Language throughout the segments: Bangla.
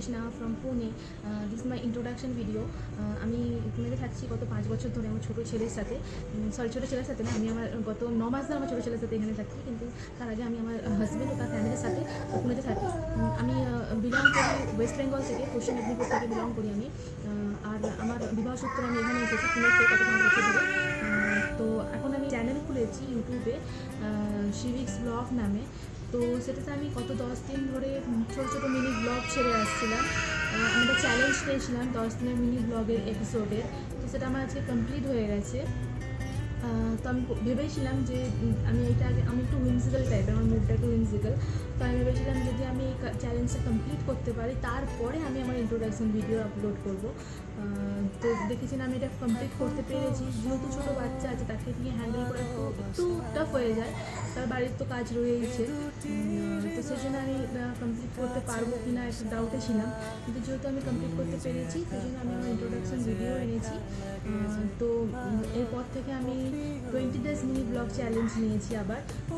Krishna from Pune. This is my introduction video. আমি পুনেতে থাকছি গত 5 বছর ধরে আমার ছোটো ছেলের সাথে, ছোটো ছেলের সাথে না, আমি আমার গত 9 মাস ধরে আমার ছোটো ছেলের সাথে এখানে থাকছি, কিন্তু তার আগে আমি আমার হাজব্যান্ড ও তার ফ্যামিলির সাথে পুনেতে থাকি। আমি বিলং করি ওয়েস্ট বেঙ্গল থেকে, পশ্চিম মেদিনীপুর থেকে বিলং করি আমি। আর আমার বিবাহ সূত্রে আমি এখানে এসেছি পুনেতে গত 5 বছর ধরে। তো এখন আমি চ্যানেল খুলেছি ইউটিউবে শিভিক্স ব্লগ নামে। তো সেটাতে আমি গত 10 দিন ধরে ছোটো ছোটো মিনি ব্লগ ছেড়ে আসছিলাম। আমরা চ্যালেঞ্জ পেয়েছিলাম 10 দিনের মিনি ব্লগের এপিসোডের, তো সেটা আমার আজকে কমপ্লিট হয়ে গেছে। তো আমি ভেবেছিলাম যে আমি একটু হুইমসিক্যাল টাইপের, আমার মুডটা একটু হুইমসিক্যাল। তো আমি ভেবেছিলাম যদি আমি এই চ্যালেঞ্জটা কমপ্লিট করতে পারি তারপরে আমি আমার ইন্ট্রোডাকশন ভিডিও আপলোড করব। তো দেখেছি না আমি এটা কমপ্লিট করতে পেরেছি। যেহেতু ছোটো বাচ্চা আছে, তাকে নিয়ে হ্যান্ডেল করা একটু টাফ হয়ে যায়, তার বাড়ির তো কাজ রয়েছে। তো সেই জন্য আমি কমপ্লিট করতে পারবো কি না একটু ডাউটে ছিলাম, কিন্তু যেহেতু আমি কমপ্লিট করতে পেরেছি সেই জন্য আমি আমার ইন্ট্রোডাকশন ভিডিও এনেছি। তো এরপর থেকে আমি 20 ডেজ মিনি ব্লগ চ্যালেঞ্জ নিয়েছি আবার। তো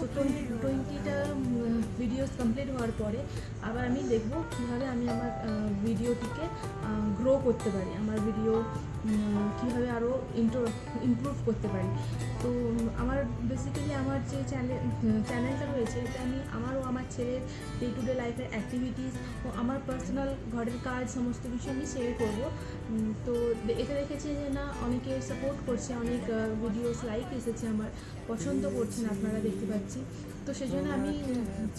20টা ভিডিওস কমপ্লিট হওয়ার পরে আবার আমি দেখব কীভাবে আমি আমার ভিডিওটিকে গ্রো করতে পারি, আমার ভিডিও কীভাবে আরও ইমপ্রুভ করতে পারি। তো আমার বেসিক্যালি আমার যে চ্যানেলটা রয়েছে, এটা আমি আমার ও আমার ছেলের ডে টু ডে লাইফের অ্যাক্টিভিটিস ও আমার পার্সোনাল ঘরের কাজ সমস্ত কিছু আমি শেয়ার করবো। তো এটা দেখেছি যে না অনেকে সাপোর্ট করছে, অনেক ভিডিওস লাইক এসেছে, আমার পছন্দ করছেন আপনারা দেখতে পাচ্ছি। তো সেই জন্য আমি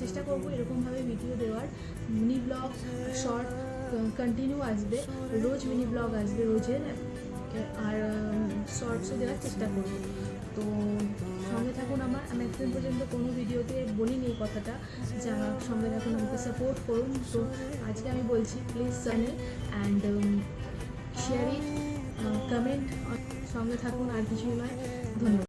চেষ্টা করবো এরকমভাবে ভিডিও দেওয়ার। মিনি ব্লগ শর্ট কন্টিনিউ আসবে, রোজ মিনি ব্লগ আসবে রোজের, আর শর্টসও দেওয়ার চেষ্টা করবো। তো সঙ্গে থাকুন আমি এতদিন পর্যন্ত কোনো ভিডিওতে বলিনি এই কথাটা, যা সঙ্গে থাকুন, আমাকে সাপোর্ট করুন। তো আজকে আমি বলছি please channel and share it, comment, সঙ্গে থাকুন, আর কিছুই নয়। ধন্যবাদ।